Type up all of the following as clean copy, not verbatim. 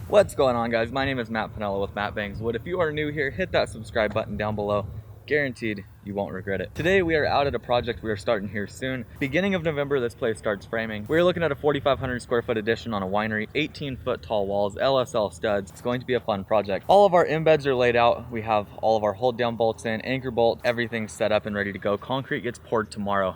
What's going on, guys? My name is Matt Pinella with MattBangsWood. If you are new here, hit that subscribe button down below. Guaranteed you won't regret it. Today we are out at a project we are starting here soon. Beginning of November, this place starts framing. We're looking at a 4,500 square foot addition on a winery, 18-foot tall walls, LSL studs. It's going to be a fun project. All of our embeds are laid out. We have all of our hold down bolts in, anchor bolt, everything's set up and ready to go. Concrete gets poured tomorrow.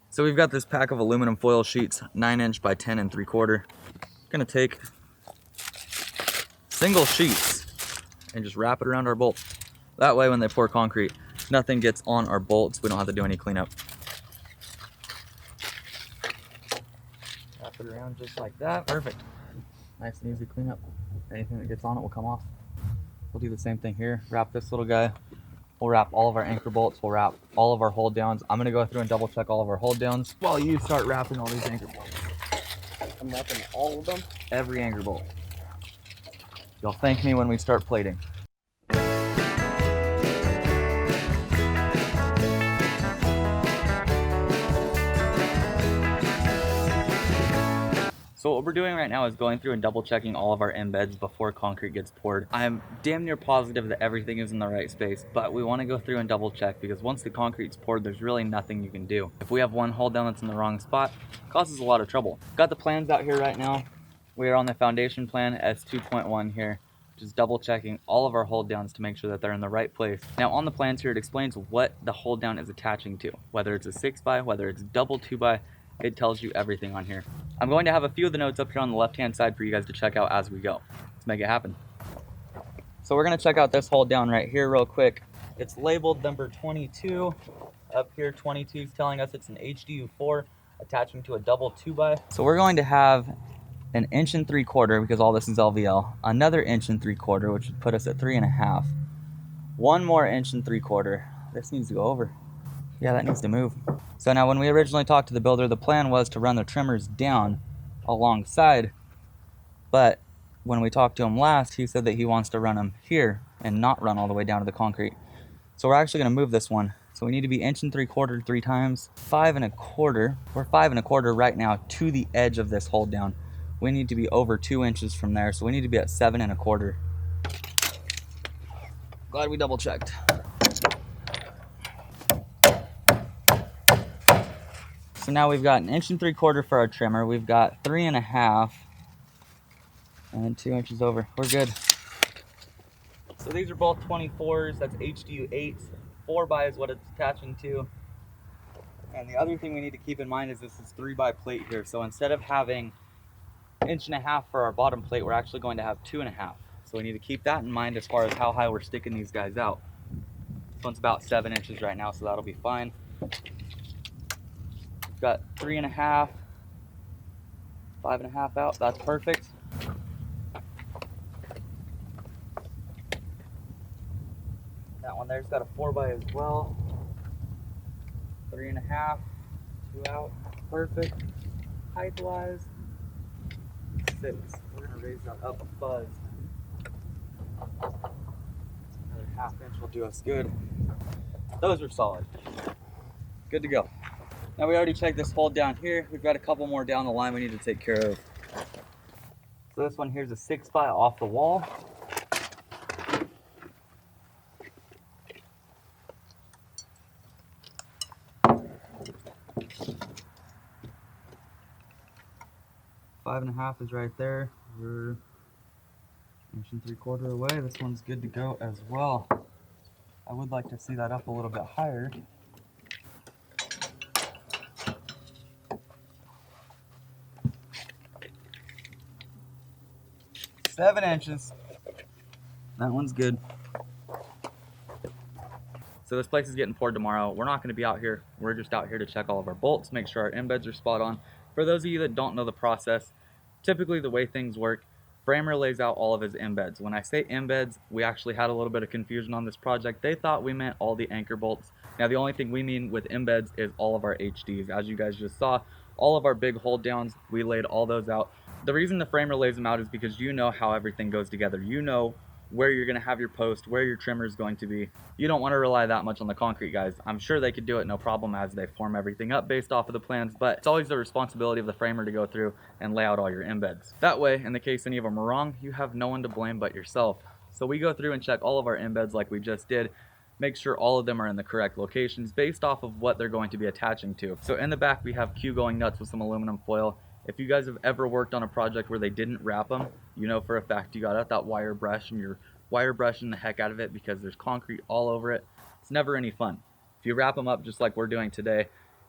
So we've got this pack of aluminum foil sheets, 9" by 10 3/4. Gonna take single sheets and just wrap it around our bolts. That way when they pour concrete, nothing gets on our bolts. We don't have to do any cleanup. Wrap it around just like that. Perfect. Nice and easy cleanup. Anything that gets on it will come off. We'll do the same thing here. Wrap this little guy. We'll wrap all of our anchor bolts. We'll wrap all of our hold downs. I'm gonna go through and double check all of our hold downs while you start wrapping all these anchor bolts. I'm wrapping all of them? Every anchor bolt. You'll thank me when we start plating. So what we're doing right now is going through and double checking all of our embeds before concrete gets poured. I'm damn near positive that everything is in the right space, but we want to go through and double check because once the concrete's poured, there's really nothing you can do. If we have one hold down that's in the wrong spot, it causes a lot of trouble. Got the plans out here right now. We are on the foundation plan S2.1 here, just double checking all of our hold downs to make sure that they're in the right place. Now on the plans here, it explains what the hold down is attaching to, whether it's a 6x, whether it's double 2x, it tells you everything on here. I'm going to have a few of the notes up here on the left-hand side for you guys to check out as we go. Let's make it happen. So we're gonna check out this hold down right here real quick. It's labeled number 22. Up here, 22 is telling us it's an HDU4 attaching to a double 2x. So we're going to have an 1 3/4 because all this is LVL. Another 1 3/4, which would put us at 3.5. One more 1 3/4. This needs to go over. Yeah, that needs to move. So now when we originally talked to the builder, the plan was to run the trimmers down alongside, but when we talked to him last, he said that he wants to run them here and not run all the way down to the concrete. So we're actually gonna move this one. So we need to be 1 3/4 3 times, 5 1/4. We're 5 1/4 right now to the edge of this hold down. We need to be over 2 inches from there, so we need to be at 7 1/4. Glad we double checked. So now we've got an 1 3/4 for our trimmer. We've got 3.5 and 2 inches over. We're good. So these are both 24s. That's HDU8s. 4x is what it's attaching to. And the other thing we need to keep in mind is this is 3x plate here. So instead of having 1.5 inches for our bottom plate, we're actually going to have 2.5. So we need to keep that in mind as far as how high we're sticking these guys out. This one's about 7 inches right now, so that'll be fine. Got 3.5, 5.5 out. That's perfect. That one there's got a 4x as well. 3.5, 2 out. Perfect. Height wise, 6. We're gonna raise that up a fuzz. Another 1/2 inch will do us good. Those are solid. Good to go. Now we already checked this hold down here. We've got a couple more down the line we need to take care of. So this one here's a 6x off the wall. Five and a half is right there. We're 1 3/4 away. This one's good to go as well. I would like to see that up a little bit higher. 7 inches. That one's good. So this place is getting poured tomorrow. We're not going to be out here. We're just out here to check all of our bolts, make sure our embeds are spot on. For those of you that don't know the process, typically the way things work, framer lays out all of his embeds. When I say embeds, we actually had a little bit of confusion on this project. They thought we meant all the anchor bolts. Now the only thing we mean with embeds is all of our HDs. As you guys just saw, all of our big hold downs, we laid all those out. The reason the framer lays them out is because you know how everything goes together. You know where you're going to have your post, where your trimmer is going to be. You don't want to rely that much on the concrete guys. I'm sure they could do it no problem as they form everything up based off of the plans, but it's always the responsibility of the framer to go through and lay out all your embeds. That way, in the case any of them are wrong, you have no one to blame but yourself. So we go through and check all of our embeds like we just did, make sure all of them are in the correct locations based off of what they're going to be attaching to. So in the back we have Q going nuts with some aluminum foil. If you guys have ever worked on a project where they didn't wrap them, you know for a fact you got out that wire brush and you're wire brushing the heck out of it because there's concrete all over it. It's never any fun. If you wrap them up just like we're doing today,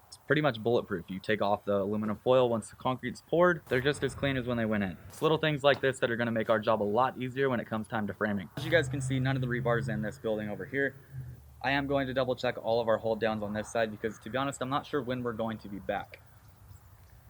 it's pretty much bulletproof. You take off the aluminum foil once the concrete's poured, they're just as clean as when they went in. It's little things like this that are going to make our job a lot easier when it comes time to framing. As you guys can see, none of the rebar's in this building over here. I am going to double check all of our hold downs on this side because, to be honest, I'm not sure when we're going to be back.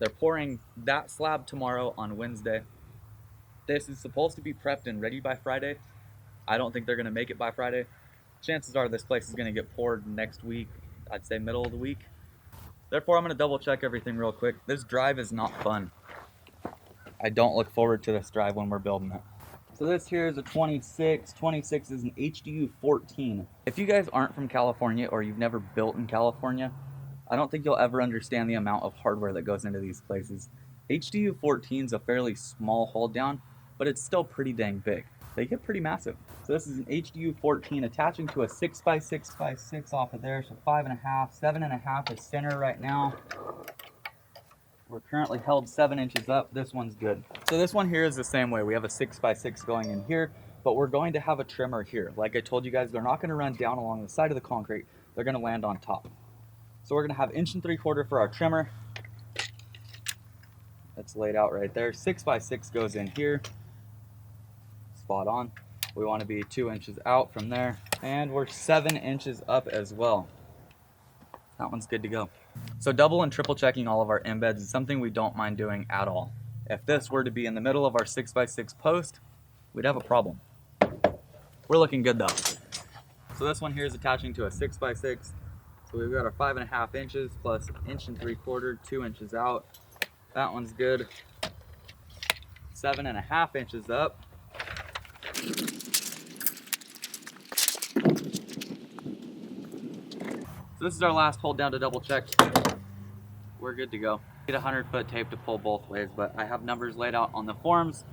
They're pouring that slab tomorrow on Wednesday. This is supposed to be prepped and ready by Friday. I don't think they're going to make it by Friday. Chances are this place is going to get poured next week. I'd say middle of the week. Therefore, I'm going to double check everything real quick. This drive is not fun. I don't look forward to this drive when we're building it. So this here is a 26. 26 is an HDU 14. If you guys aren't from California or you've never built in California, I don't think you'll ever understand the amount of hardware that goes into these places. HDU 14 is a fairly small hold down, but it's still pretty dang big. They get pretty massive. So this is an HDU 14 attaching to a 6x6x6 off of there, so 5.5, 7.5 is center right now. We're currently held 7 inches up. This one's good. So this one here is the same way. We have a 6x6 going in here, but we're going to have a trimmer here. Like I told you guys, they're not going to run down along the side of the concrete. They're going to land on top. So we're going to have 1 3/4 inch for our trimmer. That's laid out right there. 6x6 goes in here. Spot on. We want to be 2 inches out from there. And we're 7 inches up as well. That one's good to go. So double and triple checking all of our embeds is something we don't mind doing at all. If this were to be in the middle of our 6x6 post, we'd have a problem. We're looking good though. So this one here is attaching to a 6x6. So we've got our 5.5 inches plus 1 3/4 inch, 2 inches out. That one's good. 7.5 inches up. So this is our last hold down to double check. We're good to go. Need 100-foot tape to pull both ways, but I have numbers laid out on the forms.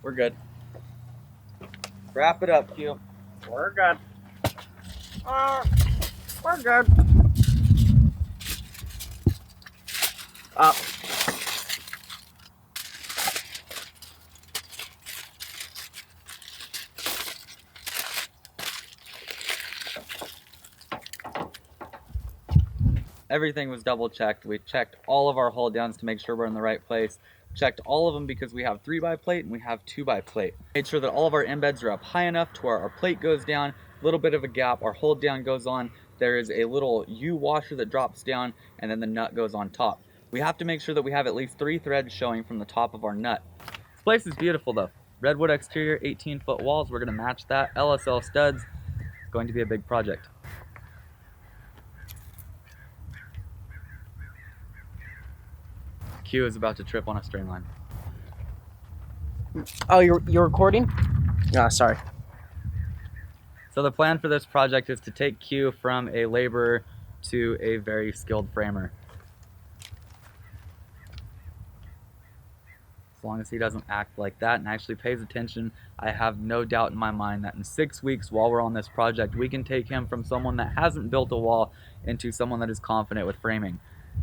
We're good. Wrap it up, Q. We're good. We're good. Up. Everything was double checked. We checked all of our hold downs to make sure we're in the right place. Checked all of them because we have 3x plate and we have 2x plate. Made sure that all of our embeds are up high enough to where our plate goes down, a little bit of a gap, our hold down goes on. There is a little U washer that drops down and then the nut goes on top. We have to make sure that we have at least 3 threads showing from the top of our nut. This place is beautiful though. Redwood exterior, 18-foot walls. We're gonna match that. LSL studs. It's going to be a big project. Q is about to trip on a strain line. Oh, you're recording? Ah, sorry. So the plan for this project is to take Q from a laborer to a very skilled framer. As long as he doesn't act like that and actually pays attention, I have no doubt in my mind that in 6 weeks while we're on this project, we can take him from someone that hasn't built a wall into someone that is confident with framing.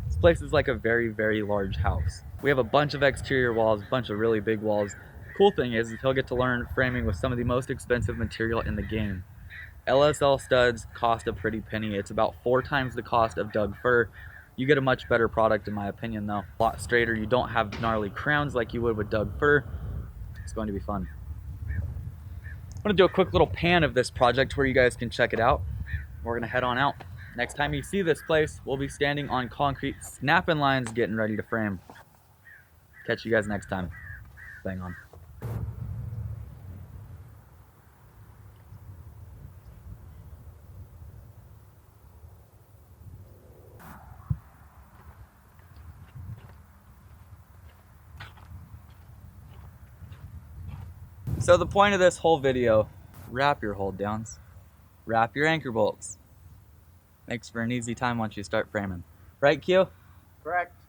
This place is like a very, very large house. We have a bunch of exterior walls, a bunch of really big walls. Cool thing is he'll get to learn framing with some of the most expensive material in the game. LSL studs cost a pretty penny. It's about 4 times the cost of Doug fir. You get a much better product in my opinion though. A lot straighter. You don't have gnarly crowns like you would with Doug fir. It's going to be fun. I'm going to do a quick little pan of this project where you guys can check it out. We're going to head on out. Next time you see this place, we'll be standing on concrete, snapping lines, getting ready to frame. Catch you guys next time. Bang on. So the point of this whole video wrap your hold downs, wrap your anchor bolts. Makes for an easy time once you start framing. Right, Q? Correct.